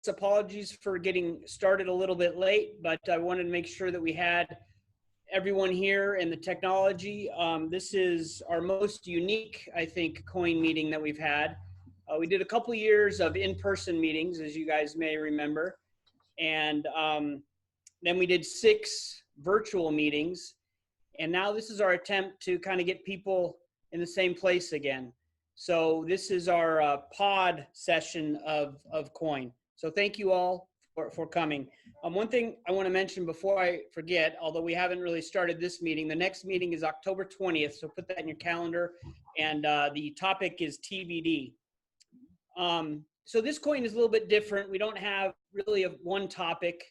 apologies for getting started a little bit late, but I wanted to make sure that we had everyone here and the technology. This is our most unique, I think, COIN meeting that we've had. We did a couple years of in-person meetings, as you guys may remember. And then we did 6 virtual meetings. And now this is our attempt to kind of get people in the same place again. So this is our pod session of COIN. So thank you all for coming. One thing I want to mention before I forget, although we haven't really started this meeting, the next meeting is October 20th. So put that in your calendar. And the topic is TBD. So this COIN is a little bit different. We don't have really one topic,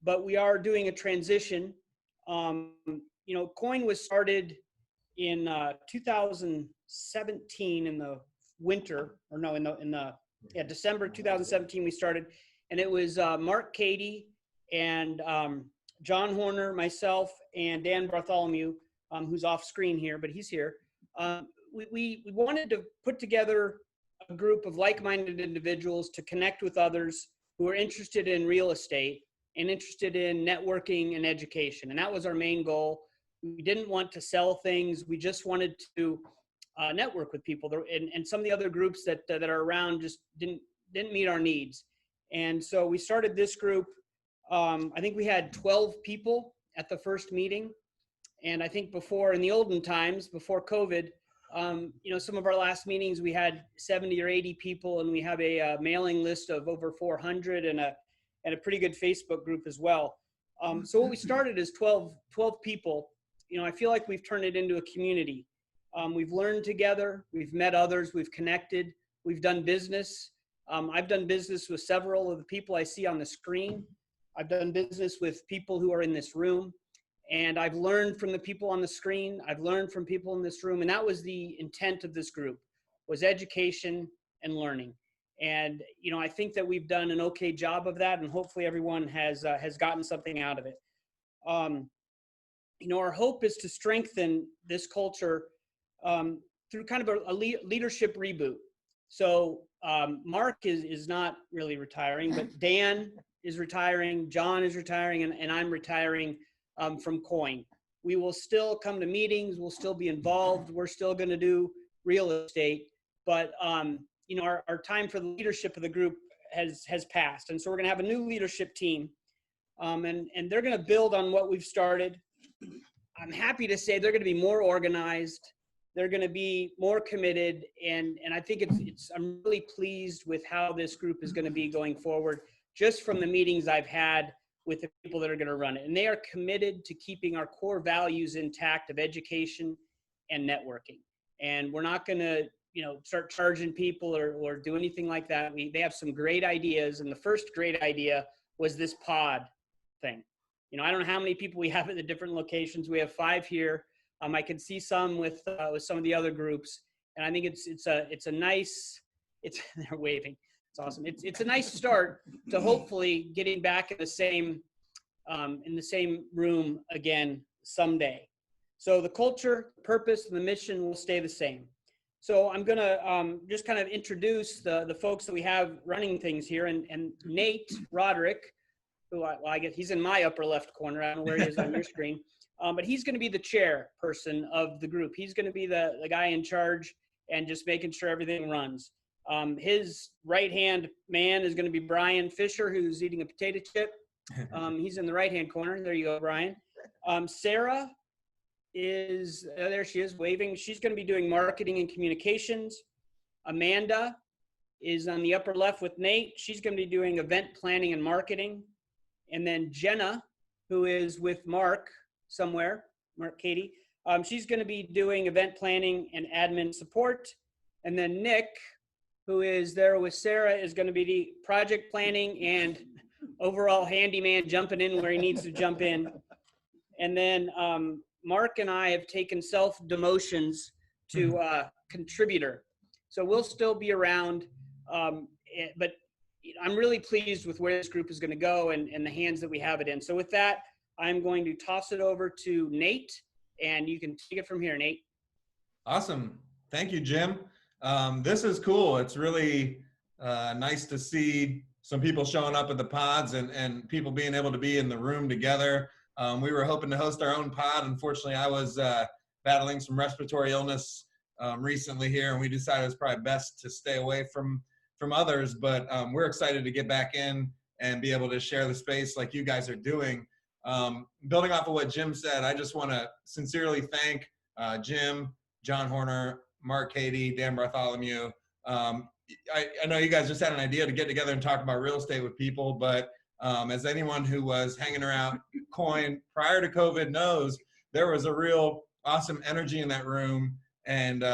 but we are doing a transition. You know, COIN was started in 2017 in the winter, or no, December 2017 we started, and it was Mark Cady and John Horner, myself, and Dan Bartholomew, who's off screen here, but he's here. We wanted to put together a group of like-minded individuals to connect with others who are interested in real estate and interested in networking and education. And that was our main goal. We didn't want to sell things. We just wanted to network with people. And some of the other groups that are around just didn't meet our needs. And so we started this group. I think we had 12 people at the first meeting. And I think before, in the olden times, before COVID, you know, some of our last meetings, we had 70 or 80 people, and we have a mailing list of over 400 and a pretty good Facebook group as well. So what we started is 12 people. You know, I feel like we've turned it into a community. We've learned together, we've met others, we've connected, we've done business. I've done business with several of the people I see on the screen. I've done business with people who are in this room. And I've learned from the people on the screen. I've learned from people in this room. And that was the intent of this group, was education and learning. And, you know, I think that we've done an okay job of that. And hopefully everyone has gotten something out of it. You know, our hope is to strengthen this culture through kind of a leadership reboot. So Mark is not really retiring, but Dan is retiring, John is retiring, and I'm retiring from COIN. We will still come to meetings, we'll still be involved, we're still going to do real estate, but you know, our time for the leadership of the group has passed. And so we're going to have a new leadership team, and they're going to build on what we've started. I'm happy to say they're going to be more organized, they're going to be more committed, and I think I'm really pleased with how this group is going to be going forward, just from the meetings I've had with the people that are going to run it. And they are committed to keeping our core values intact of education and networking. And we're not going to, you know, start charging people or do anything like that. They have some great ideas. And the first great idea was this pod thing. You know, I don't know how many people we have at the different locations. We have 5 here. I can see some with some of the other groups. And I think it's a nice, they're waving. It's awesome. It's a nice start to hopefully getting back in the same room again someday. So the culture, the purpose, and the mission will stay the same. So I'm gonna just kind of introduce the folks that we have running things here, and Nate Roderick, who I guess he's in my upper left corner. I don't know where he is on your screen, but he's going to be the chair person of the group. He's going to be the guy in charge and just making sure everything runs. His right-hand man is going to be Brian Fisher, who's eating a potato chip. He's in the right-hand corner. There you go, Brian. Sarah is, there she is, waving. She's going to be doing marketing and communications. Amanda is on the upper left with Nate. She's going to be doing event planning and marketing. And then Jenna, who is with Mark somewhere, Mark Cady, she's going to be doing event planning and admin support. And then Nick, who is there with Sarah, is going to be the project planning and overall handyman, jumping in where he needs to jump in. And then Mark and I have taken self-demotions to contributor. So we'll still be around, but I'm really pleased with where this group is going to go and the hands that we have it in. So with that, I'm going to toss it over to Nate, and you can take it from here, Nate. Awesome. Thank you, Jim. This is cool. It's really nice to see some people showing up at the pods and people being able to be in the room together. We were hoping to host our own pod. Unfortunately, I was battling some respiratory illness recently here, and we decided it's probably best to stay away from others. But we're excited to get back in and be able to share the space like you guys are doing. Building off of what Jim said, I just want to sincerely thank Jim, John Horner, Mark Cady, Dan Bartholomew. I know you guys just had an idea to get together and talk about real estate with people, but as anyone who was hanging around Coin prior to COVID knows, there was a real awesome energy in that room, and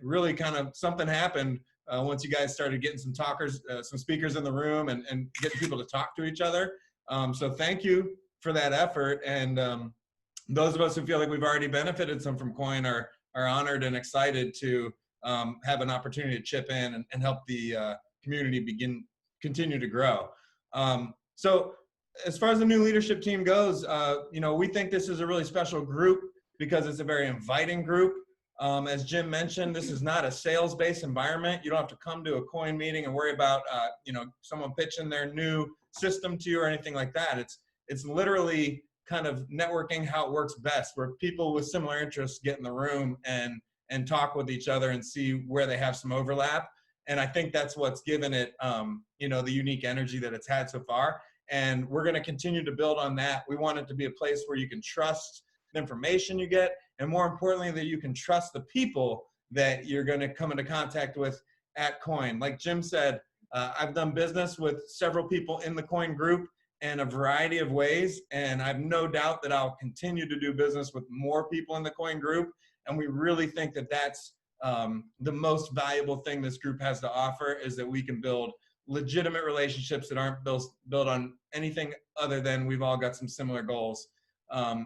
really kind of something happened once you guys started getting some talkers, some speakers in the room and getting people to talk to each other. So thank you for that effort. And those of us who feel like we've already benefited some from Coin are honored and excited to have an opportunity to chip in and help the community continue to grow. So as far as the new leadership team goes, you know, we think this is a really special group because it's a very inviting group. As Jim mentioned, this is not a sales-based environment. You don't have to come to a Coin meeting and worry about, you know, someone pitching their new system to you or anything like that. It's literally kind of networking how it works best, where people with similar interests get in the room and talk with each other and see where they have some overlap. And I think that's what's given it, you know, the unique energy that it's had so far. And we're going to continue to build on that. We want it to be a place where you can trust the information you get, and more importantly, that you can trust the people that you're going to come into contact with at Coin. Like Jim said, I've done business with several people in the Coin group in a variety of ways, and I have no doubt that I'll continue to do business with more people in the Coin group. And we really think that that's the most valuable thing this group has to offer, is that we can build legitimate relationships that aren't built on anything other than we've all got some similar goals.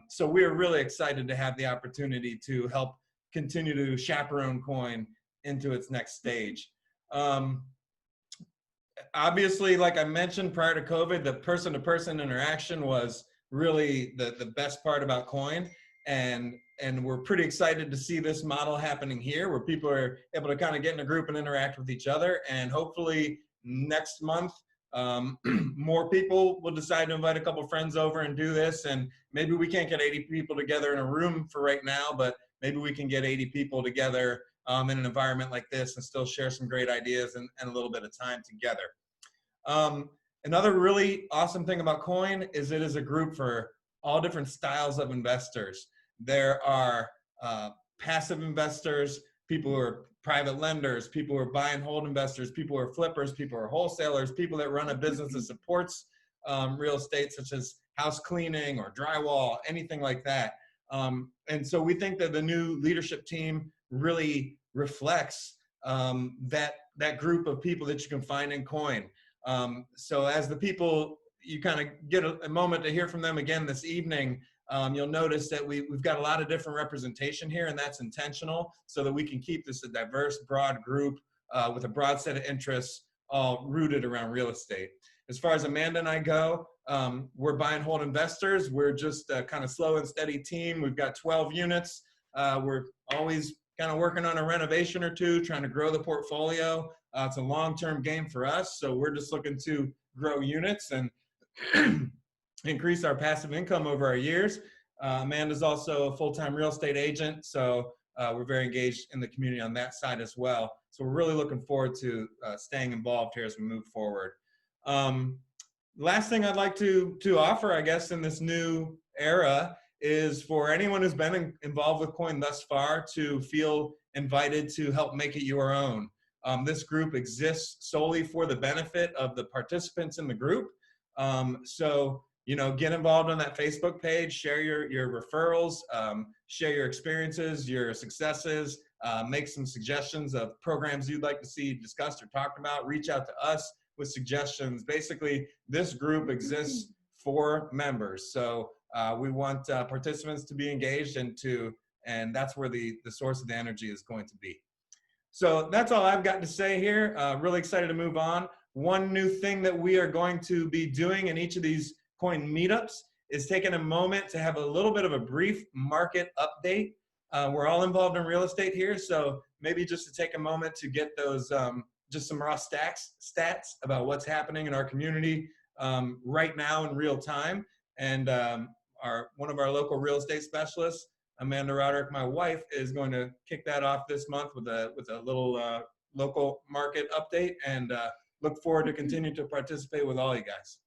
So we're really excited to have the opportunity to help continue to chaperone Coin into its next stage. Obviously, like I mentioned, prior to COVID, the person-to-person interaction was really the best part about Coin. And we're pretty excited to see this model happening here, where people are able to kind of get in a group and interact with each other. And hopefully next month, more people will decide to invite a couple friends over and do this. And maybe we can't get 80 people together in a room for right now, but maybe we can get 80 people together in an environment like this and still share some great ideas and a little bit of time together. Another really awesome thing about Coin is it is a group for all different styles of investors. There are passive investors, people who are private lenders, people who are buy and hold investors, people who are flippers, people who are wholesalers, people that run a business that supports real estate, such as house cleaning or drywall, anything like that. And so we think that the new leadership team really reflects that group of people that you can find in Coin. So as the people, you kind of get a moment to hear from them again this evening, you'll notice that we've got a lot of different representation here, and that's intentional so that we can keep this a diverse, broad group with a broad set of interests, all rooted around real estate. As far as Amanda and I go, we're buy and hold investors. We're just a kind of slow and steady team. We've got 12 units. We're always kind of working on a renovation or two, trying to grow the portfolio. It's a long-term game for us, so we're just looking to grow units and increase our passive income over our years. Amanda's also a full-time real estate agent, so we're very engaged in the community on that side as well. So we're really looking forward to staying involved here as we move forward. Last thing I'd like to offer, I guess, in this new era is for anyone who's been involved with Coin thus far to feel invited to help make it your own. This group exists solely for the benefit of the participants in the group. So, you know, get involved on that Facebook page, share your referrals, share your experiences, your successes, make some suggestions of programs you'd like to see discussed or talked about, reach out to us with suggestions. Basically, this group exists for members. So we want participants to be engaged and that's where the source of the energy is going to be. So that's all I've got to say here. Really excited to move on. One new thing that we are going to be doing in each of these Coin meetups is taking a moment to have a little bit of a brief market update. We're all involved in real estate here, so maybe just to take a moment to get those just some raw stats about what's happening in our community right now in real time. And one of our local real estate specialists, Amanda Roderick, my wife, is going to kick that off this month with a little local market update, and look forward to continue to participate with all you guys.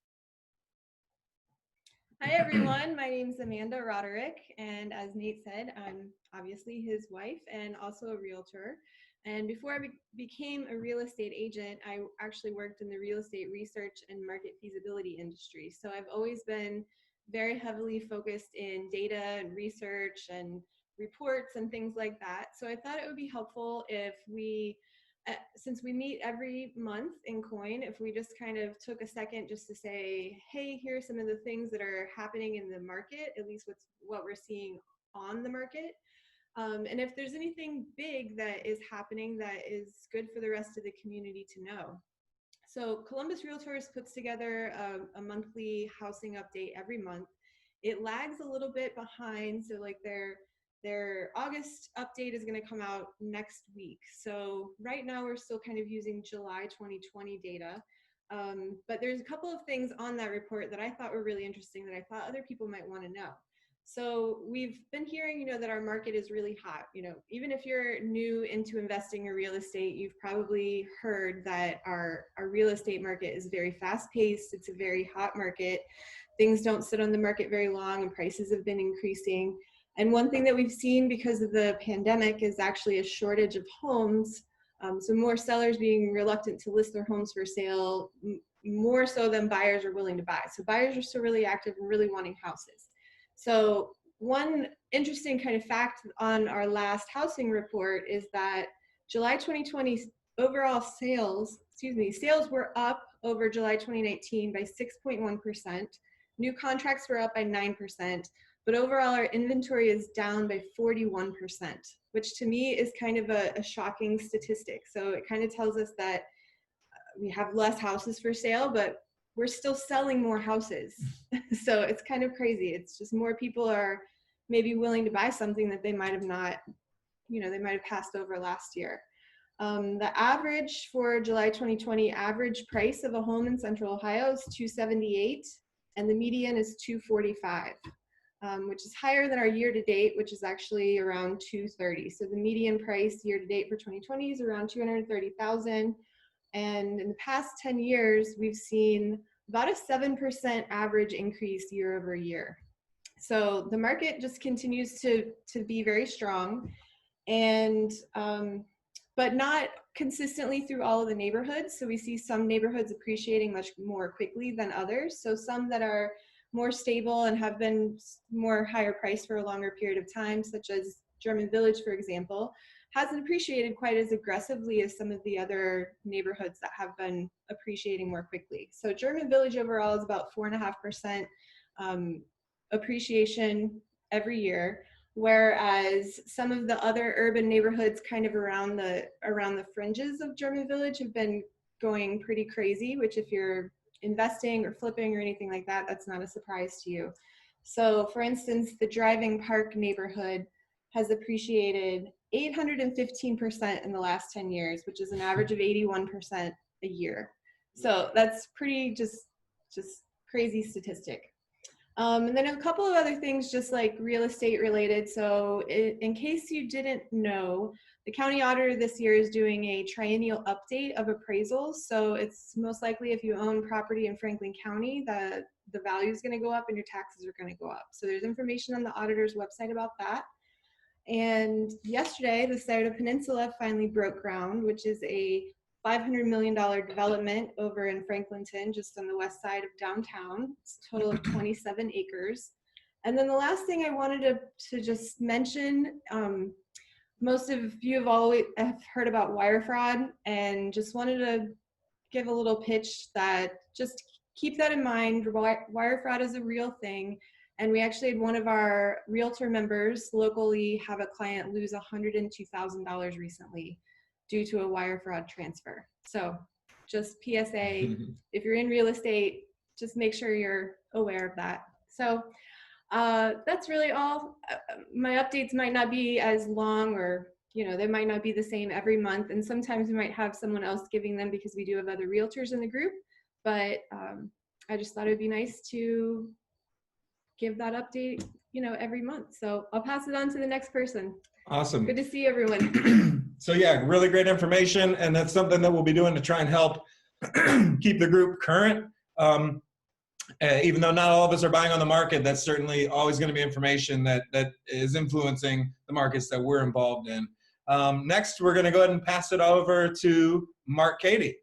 Hi everyone, my name is Amanda Roderick, and as Nate said, I'm obviously his wife and also a realtor. And before I became a real estate agent, I actually worked in the real estate research and market feasibility industry. So I've always been very heavily focused in data and research and reports and things like that. So I thought it would be helpful if we, since we meet every month in COIN, if we just kind of took a second just to say, hey, here are some of the things that are happening in the market, at least what we're seeing on the market. And if there's anything big that is happening that is good for the rest of the community to know. So Columbus Realtors puts together a monthly housing update every month. It lags a little bit behind, so like their August update is going to come out next week. So right now we're still kind of using July 2020 data. But there's a couple of things on that report that I thought were really interesting that I thought other people might want to know. So we've been hearing, that our market is really hot. Even if you're new into investing in real estate, you've probably heard that our real estate market is very fast paced. It's a very hot market. Things don't sit on the market very long and prices have been increasing. And one thing that we've seen because of the pandemic is actually a shortage of homes. So more sellers being reluctant to list their homes for sale, more so than buyers are willing to buy. So buyers are still really active and really wanting houses. So one interesting kind of fact on our last housing report is that July 2020 overall sales were up over July 2019 by 6.1%. New contracts were up by 9%. But overall, our inventory is down by 41%, which to me is kind of a shocking statistic. So it kind of tells us that we have less houses for sale, but we're still selling more houses. So it's kind of crazy. It's just more people are maybe willing to buy something that they might have not, they might have passed over last year. The average for July 2020 average price of a home in Central Ohio is $278, and the median is $245. Which is higher than our year-to-date, which is actually around $230. So the median price year-to-date for 2020 is around $230,000. And in the past 10 years, we've seen about a 7% average increase year over year. So the market just continues to be very strong, and but not consistently through all of the neighborhoods. So we see some neighborhoods appreciating much more quickly than others. So some that are more stable and have been more higher priced for a longer period of time, such as German Village, for example, hasn't appreciated quite as aggressively as some of the other neighborhoods that have been appreciating more quickly. So German Village overall is about 4.5% appreciation every year, whereas some of the other urban neighborhoods kind of around the fringes of German Village have been going pretty crazy, which if you're investing or flipping or anything like that, that's not a surprise to you. So for instance, the Driving Park neighborhood has appreciated 815% in the last 10 years, which is an average of 81% a year. So that's pretty just crazy statistic. And then a couple of other things just like real estate related. So in case you didn't know, the county auditor this year is doing a triennial update of appraisals. So it's most likely if you own property in Franklin County, the value is going to go up and your taxes are going to go up. So there's information on the auditor's website about that. And yesterday, the Saturday Peninsula finally broke ground, which is a $500 million development over in Franklinton, just on the west side of downtown. It's a total of 27 acres. And then the last thing I wanted to just mention, most of you have heard about wire fraud, and just wanted to give a little pitch that just keep that in mind. Wire fraud is a real thing. And we actually had one of our realtor members locally have a client lose $102,000 recently due to a wire fraud transfer. So just PSA, if you're in real estate, just make sure you're aware of that. So that's really all. My updates might not be as long or you know, they might not be the same every month. And sometimes we might have someone else giving them because we do have other realtors in the group. But I just thought it'd be nice to give that update, you know, every month. So I'll pass it on to the next person. Awesome. Good to see everyone. So yeah, really great information, and that's something that we'll be doing to try and help keep the group current. Even though not all of us are buying on the market, that's certainly always going to be information that is influencing the markets that we're involved in. Next, we're going to go ahead and pass it over to Mark Cady.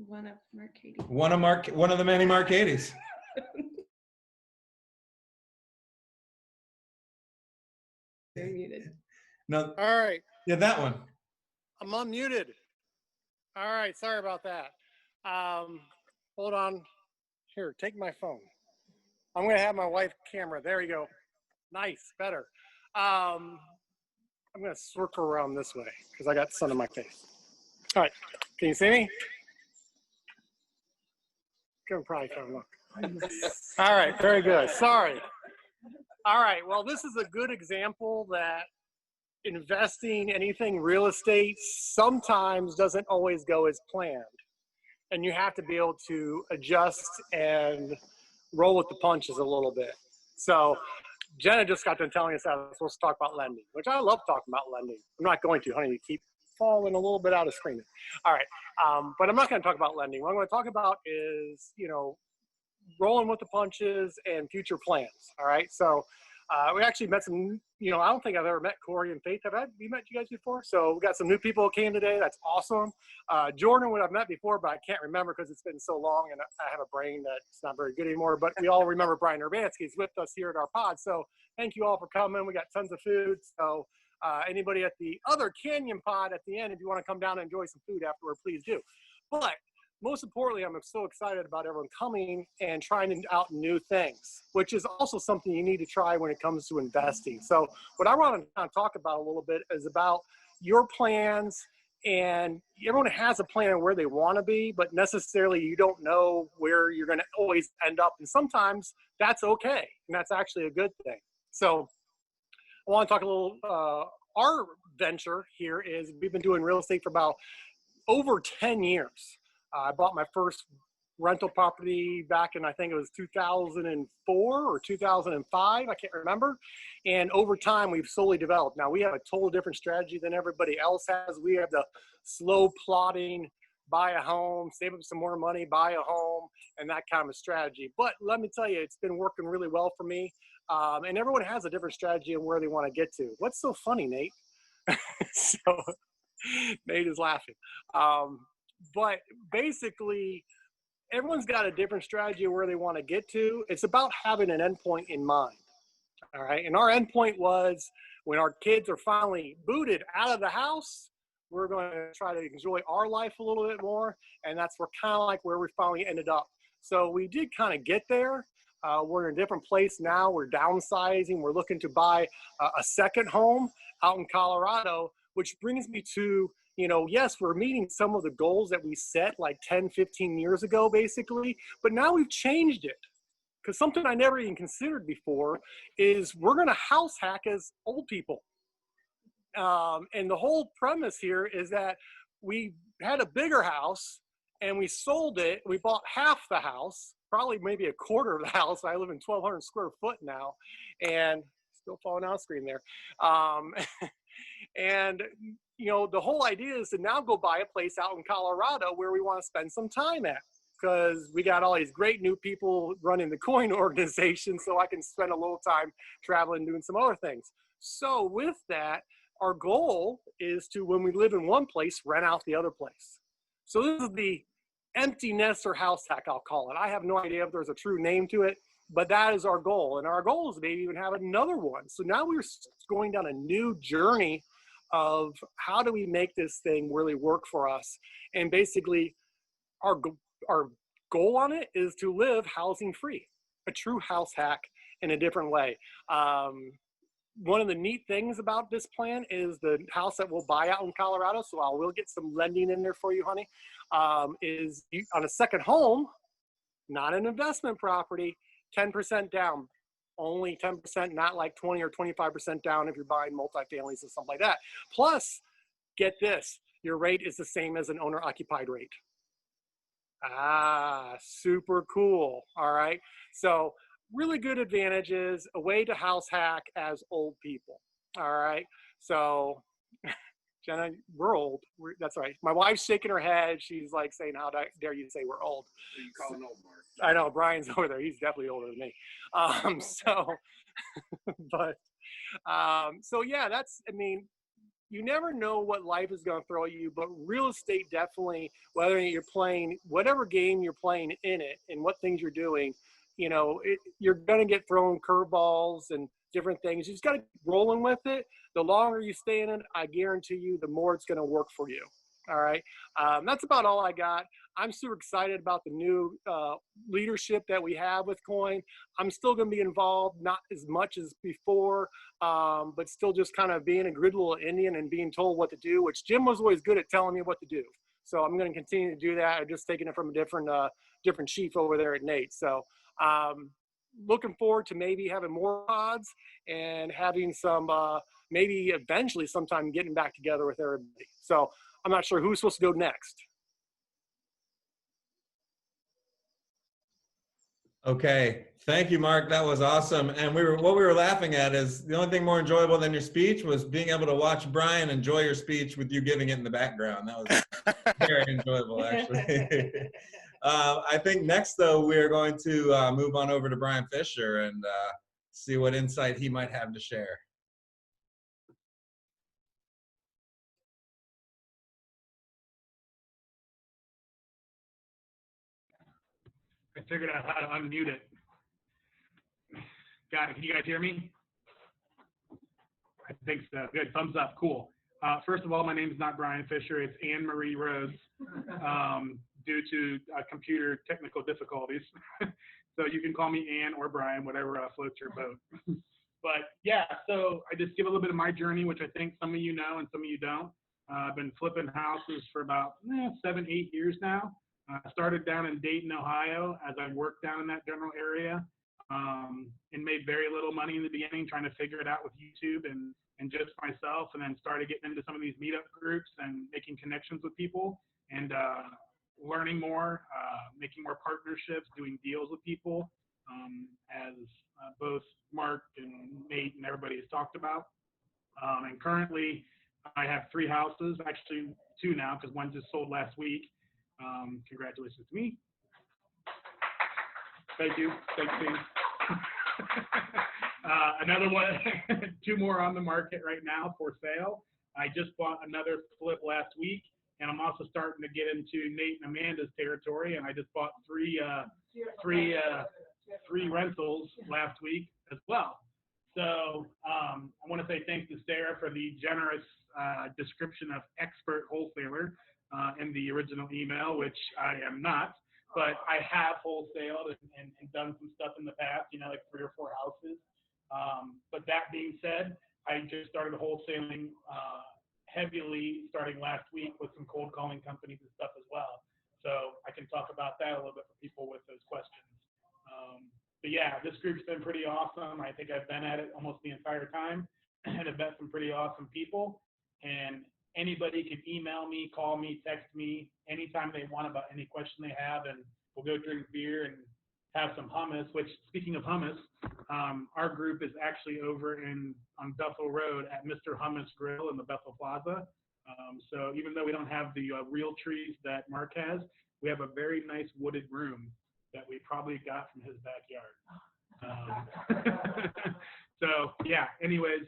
One of Mark Cady. One of the many Mark Cadys. They're muted. No, All right, yeah, that one. I'm unmuted. All right, sorry about that. Hold on. Here, take my phone. I'm gonna have my wife camera. There you go. Nice, better. I'm gonna circle around this way because I got sun in my face. All right, can you see me? Can probably kind of look. All right, very good. Sorry. All right, well, this is a good example that investing anything real estate sometimes doesn't always go as planned. And you have to be able to adjust and roll with the punches a little bit. So Jenna just got done telling us that we're supposed to talk about lending, which I love talking about lending. I'm not going to, honey, you keep falling a little bit out of screaming. All right, but I'm not gonna talk about lending. What I'm gonna talk about is, you know, rolling with the punches and future plans, all right? So we actually met some, you know, I don't think I've ever met Corey and Faith. Have we met you guys before? So we got some new people who came today. That's awesome. Jordan would have met before, but I can't remember because it's been so long and I have a brain that's not very good anymore. But we all remember Brian Urbanski is with us here at our pod. So thank you all for coming. We got tons of food. So anybody at the other Canyon pod at the end, if you want to come down and enjoy some food afterward, please do. But most importantly, I'm so excited about everyone coming and trying out new things, which is also something you need to try when it comes to investing. So what I want to kind of talk about a little bit is about your plans, and everyone has a plan of where they want to be, but necessarily you don't know where you're going to always end up. And sometimes that's okay. And that's actually a good thing. So I want to talk a little, our venture here is we've been doing real estate for about over 10 years. I bought my first rental property back in, I think it was 2004 or 2005, I can't remember. And over time, we've slowly developed. Now, we have a total different strategy than everybody else has. We have the slow plotting, buy a home, save up some more money, buy a home, and that kind of strategy. But let me tell you, it's been working really well for me. And everyone has a different strategy and where they want to get to. What's so funny, Nate? So Nate is laughing. But basically, everyone's got a different strategy of where they want to get to. It's about having an endpoint in mind, all right? And our endpoint was when our kids are finally booted out of the house, we're going to try to enjoy our life a little bit more, and that's kind of like where we finally ended up. So we did kind of get there. We're in a different place now. We're downsizing. We're looking to buy a second home out in Colorado, which brings me to, you know, yes, we're meeting some of the goals that we set like 10, 15 years ago, basically, but now we've changed it. Because something I never even considered before is we're going to house hack as old people. And the whole premise here is that we had a bigger house and we sold it. We bought half the house, probably maybe a quarter of the house. I live in 1,200 square foot now and still falling out of screen there. And you know, the whole idea is to now go buy a place out in Colorado where we want to spend some time at, because we got all these great new people running the coin organization, so I can spend a little time traveling, doing some other things. So with that, our goal is to, when we live in one place, rent out the other place. So this is the empty nester house hack, I'll call it. I have no idea if there's a true name to it, but that is our goal. And our goal is maybe even have another one. So now we're going down a new journey of how do we make this thing really work for us. And basically our goal on it is to live housing free, a true house hack in a different way. One of the neat things about this plan is the house that we'll buy out in Colorado, so I will get some lending in there for you, honey, is on a second home, not an investment property, 10% down only 10%, not like 20 or 25% down if you're buying multifamilies and stuff like that. Plus, get this, your rate is the same as an owner occupied rate. Ah, super cool. All right. So really good advantages, a way to house hack as old people. All right. So Jenna, we're old. That's right. My wife's shaking her head. She's like saying, how dare you say we're old? You call an old Mark. I know Brian's over there. He's definitely older than me. So yeah, I mean, you never know what life is going to throw you, but real estate definitely, whether you're playing, whatever game you're playing in it and what things you're doing, you know, you're going to get thrown curveballs and different things. You just got to keep rolling with it. The longer you stay in it, I guarantee you, the more it's going to work for you. All right. That's about all I got. I'm super excited about the new leadership that we have with Coin. I'm still going to be involved, not as much as before, but still just kind of being a good little Indian and being told what to do, which Jim was always good at telling me what to do. So I'm going to continue to do that. I'm just taking it from a different chief over there at Nate. So looking forward to maybe having more pods and having some, maybe eventually sometime getting back together with everybody. So I'm not sure who's supposed to go next. Okay, thank you, Mark. That was awesome. And what we were laughing at is the only thing more enjoyable than your speech was being able to watch Brian enjoy your speech with you giving it in the background. That was very enjoyable, actually. I think next, though, we are going to move on over to Brian Fisher and see what insight he might have to share. I figured out how to unmute it. Got it. Can you guys hear me? I think so. Good. Thumbs up. Cool. First of all, my name is not Brian Fisher. It's Anne Marie Rhodes, due to computer technical difficulties. So you can call me Anne or Brian, whatever floats your boat. But yeah, so I just give a little bit of my journey, which I think some of you know and some of you don't. I've been flipping houses for about 7, 8 years now. I started down in Dayton, Ohio, as I worked down in that general area, and made very little money in the beginning trying to figure it out with YouTube and just myself, and then started getting into some of these meetup groups and making connections with people and learning more, making more partnerships, doing deals with people, as both Mark and Nate and everybody has talked about. And currently, I have 3 houses, actually 2 now, because one just sold last week. Congratulations to me. Thank you. Thanks, team. Another one, 2 more on the market right now for sale. I just bought another flip last week, and I'm also starting to get into Nate and Amanda's territory, and I just bought 3 rentals last week as well. So I want to say thanks to Sarah for the generous description of expert wholesaler in the original email, which I am not, but I have wholesaled and done some stuff in the past, like 3 or 4 houses. But that being said, I just started wholesaling heavily starting last week with some cold calling companies and stuff as well. So I can talk about that a little bit for people with those questions. But yeah, this group's been pretty awesome. I think I've been at it almost the entire time and have met some pretty awesome people. And anybody can email me, call me, text me anytime they want about any question they have, and we'll go drink beer and have some hummus, which, speaking of hummus, our group is actually over on Bethel Road at Mr. Hummus Grill in the Bethel Plaza. So even though we don't have the real trees that Mark has, we have a very nice wooded room that we probably got from his backyard. So yeah, anyways,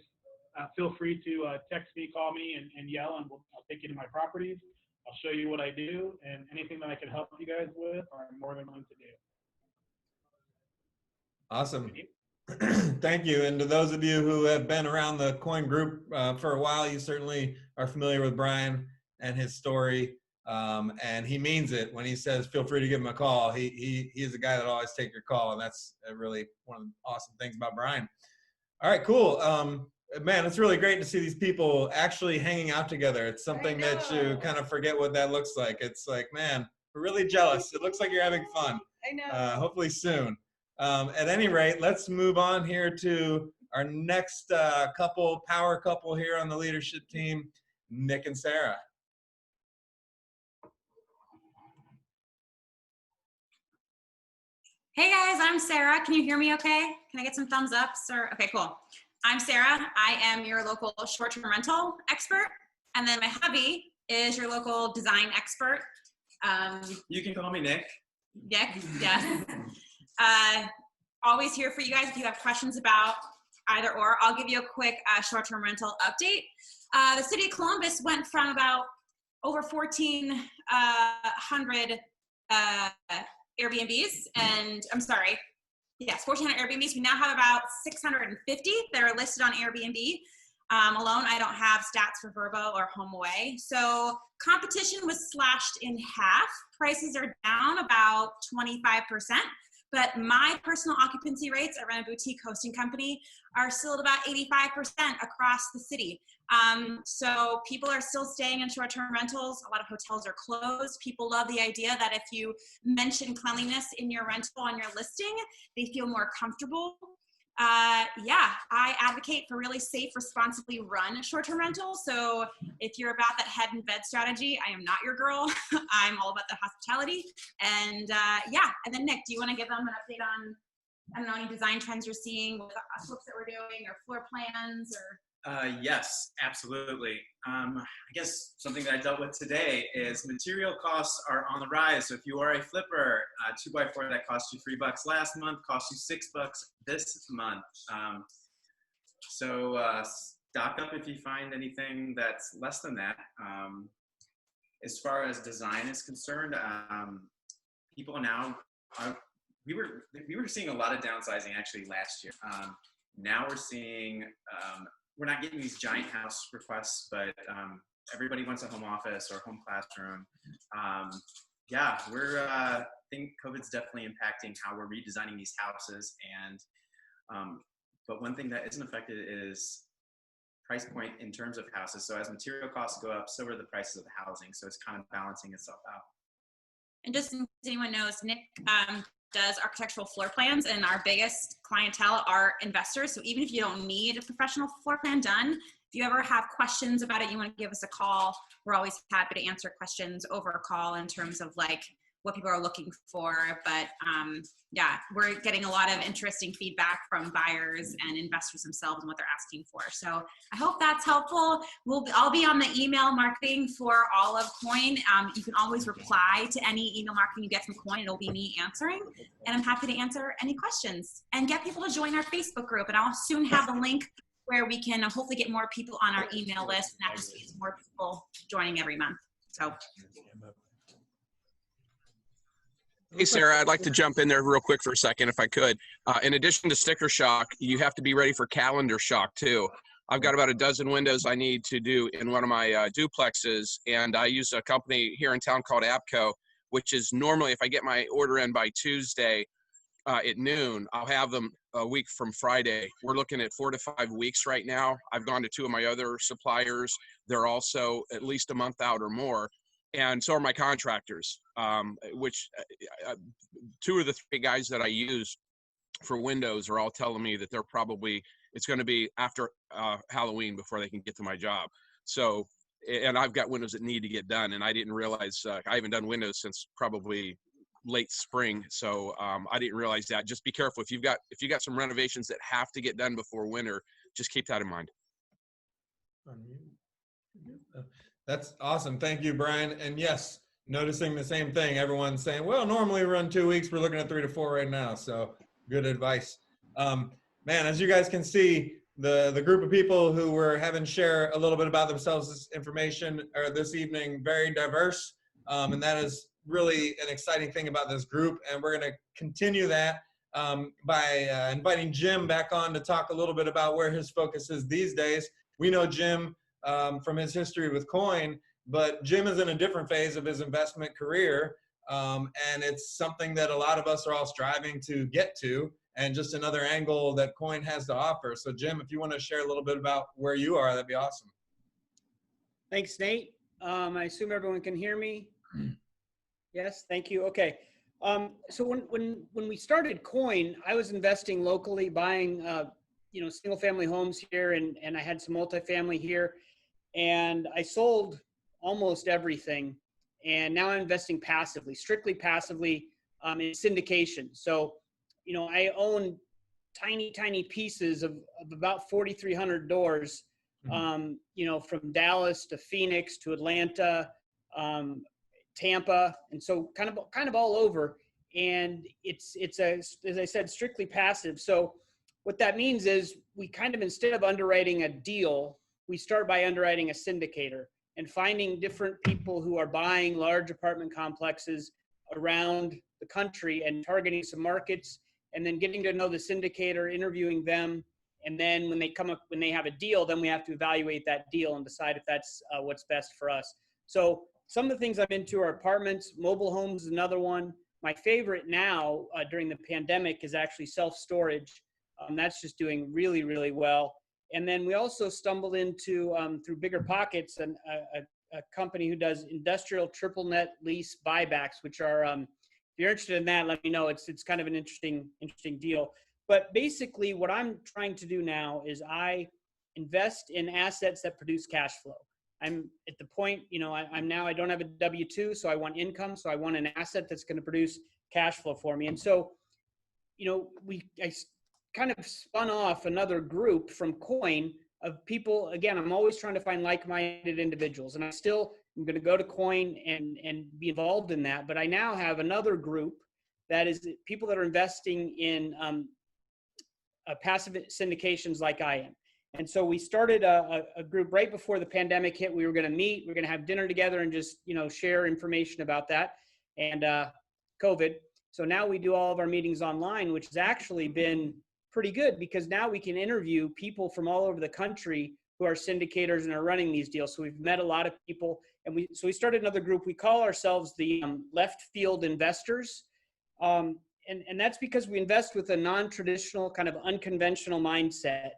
feel free to text me, call me, and yell, and I'll take you to my properties. I'll show you what I do, and anything that I can help you guys with, I'm more than willing to do. Awesome. Thank you. And to those of you who have been around the Coin group for a while, you certainly are familiar with Brian and his story. And he means it when he says, feel free to give him a call. He is a guy that always take your call. And that's really one of the awesome things about Brian. All right, cool. Man, it's really great to see these people actually hanging out together. It's something that you kind of forget what that looks like. It's like, man, we're really jealous. It looks like you're having fun. I know. Hopefully soon. At any rate, let's move on here to our next power couple here on the leadership team, Nick and Sarah. Hey guys, I'm Sarah. Can you hear me okay? Can I get some thumbs up, sir? Okay, cool. I'm Sarah. I am your local short-term rental expert. And then my hubby is your local design expert. You can call me Nick. Nick, yes. Always here for you guys if you have questions about either or. I'll give you a quick short-term rental update. The city of Columbus went from about over 1,400 Airbnbs, and I'm sorry, yes, 1,400 Airbnbs. We now have about 650 that are listed on Airbnb alone. I don't have stats for Vrbo or HomeAway. So competition was slashed in half. Prices are down about 25%. But my personal occupancy rates, I run a boutique hosting company, are still at about 85% across the city. So people are still staying in short-term rentals. A lot of hotels are closed. People love the idea that if you mention cleanliness in your rental on your listing, they feel more comfortable. Yeah, I advocate for really safe, responsibly run short-term rentals. So if you're about that head and bed strategy, I am not your girl. I'm all about the hospitality. And yeah, and then Nick, do you want to give them an update on, I don't know, any design trends you're seeing with the flips that we're doing or floor plans or? Yes, absolutely. I guess something that I dealt with today is material costs are on the rise. So if you are a flipper, 2x4 that cost you $3 last month costs you $6 this month. So stock up if you find anything that's less than that. As far as design is concerned, people now we were seeing a lot of downsizing actually last year. Now we're seeing we're not getting these giant house requests, but everybody wants a home office or home classroom. Yeah, I think COVID's definitely impacting how we're redesigning these houses. And but one thing that isn't affected is price point in terms of houses. So as material costs go up, so are the prices of the housing. So it's kind of balancing itself out. And just in case anyone knows, Nick does architectural floor plans, and our biggest clientele are investors. So even if you don't need a professional floor plan done, if you ever have questions about it, you want to give us a call. We're always happy to answer questions over a call in terms of like what people are looking for. But yeah, we're getting a lot of interesting feedback from buyers and investors themselves and what they're asking for. So I hope that's helpful. I'll be on the email marketing for all of Coin. You can always reply to any email marketing you get from Coin. It'll be me answering, and I'm happy to answer any questions and get people to join our Facebook group. And I'll soon have the link where we can hopefully get more people on our email list, and that just means more people joining every month. So. Hey, Sarah, I'd like to jump in there real quick for a second, if I could. In addition to sticker shock, you have to be ready for calendar shock, too. I've got about a dozen windows I need to do in one of my duplexes, and I use a company here in town called Abco, which is normally, if I get my order in by Tuesday at noon, I'll have them a week from Friday. We're looking at 4 to 5 weeks right now. I've gone to 2 of my other suppliers. They're also at least a month out or more. And so are my contractors, which 2 of the 3 guys that I use for windows are all telling me that it's going to be after Halloween before they can get to my job. So, and I've got windows that need to get done, and I didn't realize, I haven't done windows since probably late spring. So I didn't realize that. Just be careful. If you got some renovations that have to get done before winter, just keep that in mind. That's awesome. Thank you, Brian. And yes, noticing the same thing. Everyone's saying, well, normally we run 2 weeks. We're looking at 3 to 4 right now. So good advice. Man, as you guys can see, the group of people who we're having share a little bit about themselves, this information or this evening, very diverse. And that is really an exciting thing about this group. And we're going to continue that by inviting Jim back on to talk a little bit about where his focus is these days. We know Jim from his history with Coin, but Jim is in a different phase of his investment career, and it's something that a lot of us are all striving to get to, and just another angle that Coin has to offer. So Jim, if you want to share a little bit about where you are, that'd be awesome. Thanks, Nate. I assume everyone can hear me. Yes, thank you. Okay. So when we started Coin, I was investing locally, buying single family homes here, and I had some multifamily here, and I sold almost everything, and now I'm investing passively, strictly passively, in syndication. So, I own tiny pieces of about 4,300 doors, from Dallas to Phoenix to Atlanta, Tampa, and so kind of all over. And it's as I said, strictly passive. So what that means is we kind of, instead of underwriting a deal, we start by underwriting a syndicator and finding different people who are buying large apartment complexes around the country and targeting some markets, and then getting to know the syndicator, interviewing them. And then when they have a deal, then we have to evaluate that deal and decide if that's what's best for us. So some of the things I'm into are apartments, mobile homes is another one. My favorite now during the pandemic is actually self-storage. That's just doing really, really well. And then we also stumbled into, through Bigger Pockets, a company who does industrial triple net lease buybacks, which are, if you're interested in that, let me know. It's kind of an interesting deal. But basically what I'm trying to do now is I invest in assets that produce cash flow. I'm at the point, I don't have a W-2, so I want income. So I want an asset that's going to produce cash flow for me. And so, I kind of spun off another group from Coin of people. Again, I'm always trying to find like-minded individuals, and I'm going to go to Coin and be involved in that. But I now have another group that is people that are investing in passive syndications like I am. And so we started a group right before the pandemic hit. We were going to meet, we're going to have dinner together and just, share information about that and COVID. So now we do all of our meetings online, which has actually been pretty good because now we can interview people from all over the country who are syndicators and are running these deals. So we've met a lot of people, and we started another group. We call ourselves the Left Field Investors. And that's because we invest with a non-traditional, kind of unconventional mindset.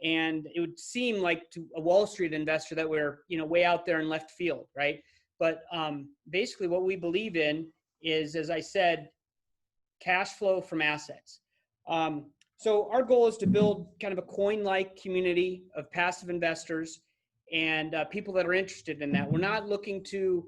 And it would seem like to a Wall Street investor that we're, way out there in left field, right? But basically what we believe in is, as I said, cash flow from assets. So our goal is to build kind of a Coin-like community of passive investors and people that are interested in that. We're not looking to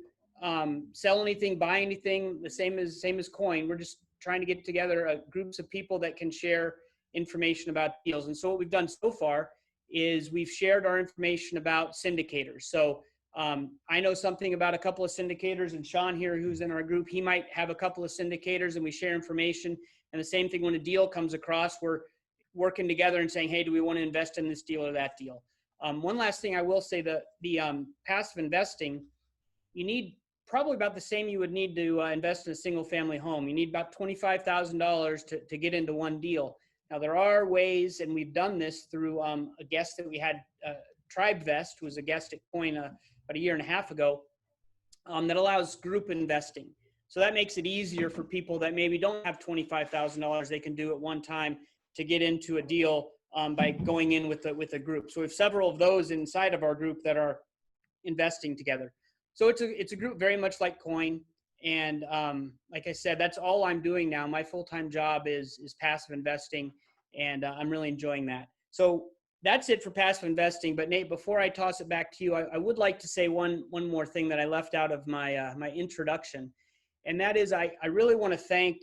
sell anything, buy anything, the same as Coin. We're just trying to get together groups of people that can share information about deals. And so what we've done so far is we've shared our information about syndicators. So I know something about a couple of syndicators, and Sean here, who's in our group, he might have a couple of syndicators, and we share information. And the same thing when a deal comes across, we're working together and saying, hey, do we want to invest in this deal or that deal? One last thing I will say, that the passive investing, you need probably about the same you would need to invest in a single family home. You need about $25,000 to get into one deal. Now there are ways, and we've done this through a guest that we had, TribeVest, who was a guest at Coin about a year and a half ago, that allows group investing. So that makes it easier for people that maybe don't have $25,000. They can do it one time to get into a deal by going in with a group. So we have several of those inside of our group that are investing together. So it's a group very much like Coin. And like I said, that's all I'm doing now. My full-time job is passive investing, and I'm really enjoying that. So that's it for passive investing. But Nate, before I toss it back to you, I would like to say one more thing that I left out of my my introduction. And that is, I really want to thank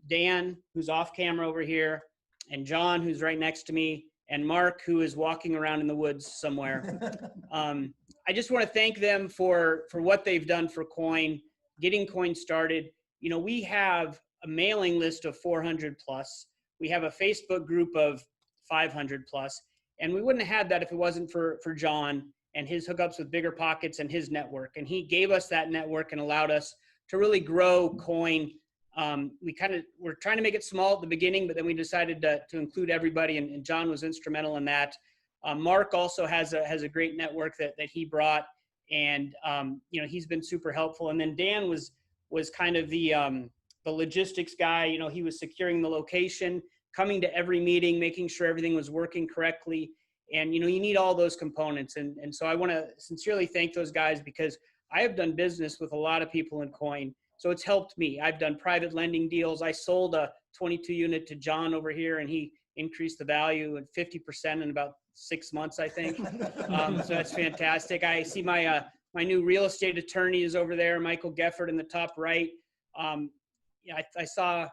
Dan, who's off camera over here, and John, who's right next to me, and Mark, who is walking around in the woods somewhere. I just want to thank them for what they've done for Coin, getting Coin started. We have a mailing list of 400 plus. We have a Facebook group of 500 plus. And we wouldn't have had that if it wasn't for John and his hookups with Bigger Pockets and his network. And he gave us that network and allowed us to really grow Coin. We're trying to make it small at the beginning, but then we decided to include everybody, and John was instrumental in that. Mark also has a great network that he brought, and he's been super helpful. And then Dan was kind of the logistics guy. He was securing the location, coming to every meeting, making sure everything was working correctly. And you need all those components. And so I want to sincerely thank those guys, because I have done business with a lot of people in Coin, So it's helped me. I've done private lending deals. I sold a 22 unit to John over here, and he increased the value at 50% in about 6 months, I think. So that's fantastic. I see my new real estate attorney is over there, Michael Gefford, in the top right. Yeah, I saw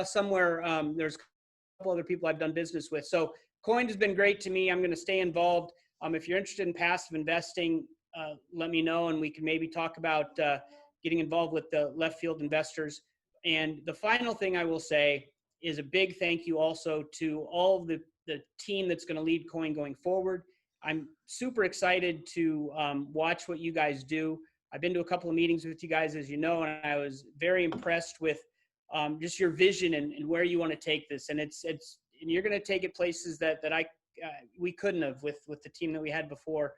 somewhere there's a couple other people I've done business with. So Coin has been great to me. I'm going to stay involved. If you're interested in passive investing, let me know, and we can maybe talk about getting involved with the left field investors. And the final thing I will say is a big thank you also to all of the team that's going to lead Coin going forward. I'm super excited to watch what you guys do. I've been to a couple of meetings with you guys, as you know, and I was very impressed with just your vision and where you want to take this. And and you're going to take it places that we couldn't have with the team that we had before.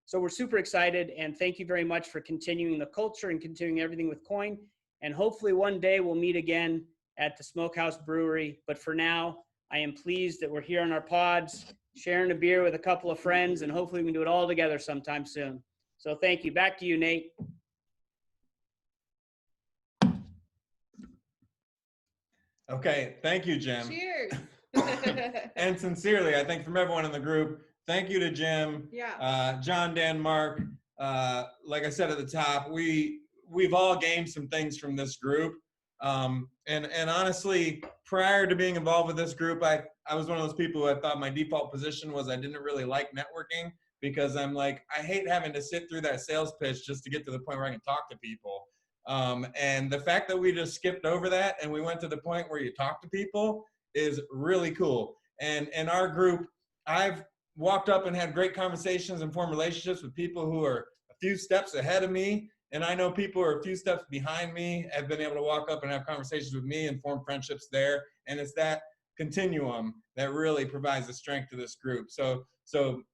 So we're super excited, and thank you very much for continuing the culture and continuing everything with Coin. And hopefully one day we'll meet again at the Smokehouse Brewery. But for now, I am pleased that we're here on our pods, sharing a beer with a couple of friends, and hopefully we can do it all together sometime soon. So thank you. Back to you, Nate. Okay, thank you, Jim. Cheers. And sincerely, I think from everyone in the group, thank you to Jim, Yeah. John, Dan, Mark. Like I said at the top, we've all gained some things from this group. And honestly, prior to being involved with this group, I was one of those people who I thought my default position was I didn't really like networking, because I'm like, I hate having to sit through that sales pitch just to get to the point where I can talk to people. And the fact that we just skipped over that and we went to the point where you talk to people is really cool. And in our group, I've walked up and had great conversations and formed relationships with people who are a few steps ahead of me. And I know people who are a few steps behind me have been able to walk up and have conversations with me and form friendships there. And it's that continuum that really provides the strength to this group. So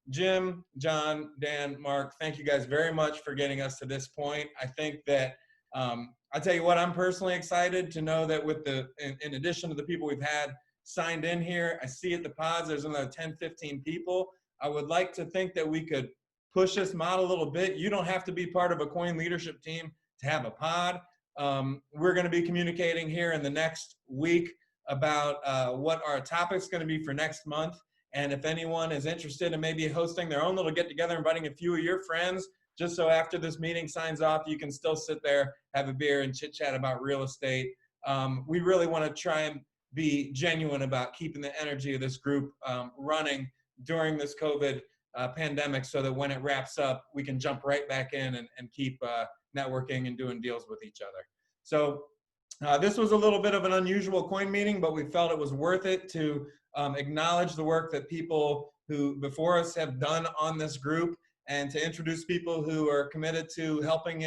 Jim, John, Dan, Mark, thank you guys very much for getting us to this point. I think that I'll tell you what, I'm personally excited to know that with in addition to the people we've had signed in here, I see at the pods there's another 10, 15 people. I would like to think that we could push this model a little bit. You don't have to be part of a Coin leadership team to have a pod. We're going to be communicating here in the next week about what our topic's going to be for next month. And if anyone is interested in maybe hosting their own little get-together, inviting a few of your friends, just so after this meeting signs off, you can still sit there, have a beer, and chit-chat about real estate. We really want to try and be genuine about keeping the energy of this group running during this COVID pandemic, so that when it wraps up, we can jump right back in and keep networking and doing deals with each other. So this was a little bit of an unusual Coin meeting, but we felt it was worth it to acknowledge the work that people who before us have done on this group, and to introduce people who are committed to helping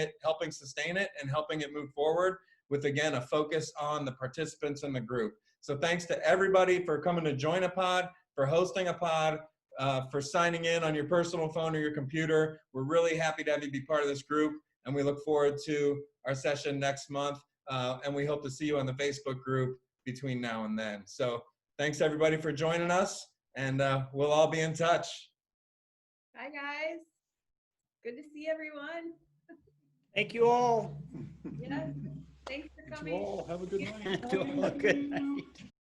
sustain it and helping it move forward with, again, a focus on the participants in the group. So thanks to everybody for coming to join a pod, for hosting a pod, for signing in on your personal phone or your computer. We're really happy to have you be part of this group, and we look forward to our session next month. And we hope to see you on the Facebook group between now and then. So thanks everybody for joining us, and we'll all be in touch. Bye, guys. Good to see everyone. Thank you all. Yes. Thanks for You coming. all have a good night. Good night.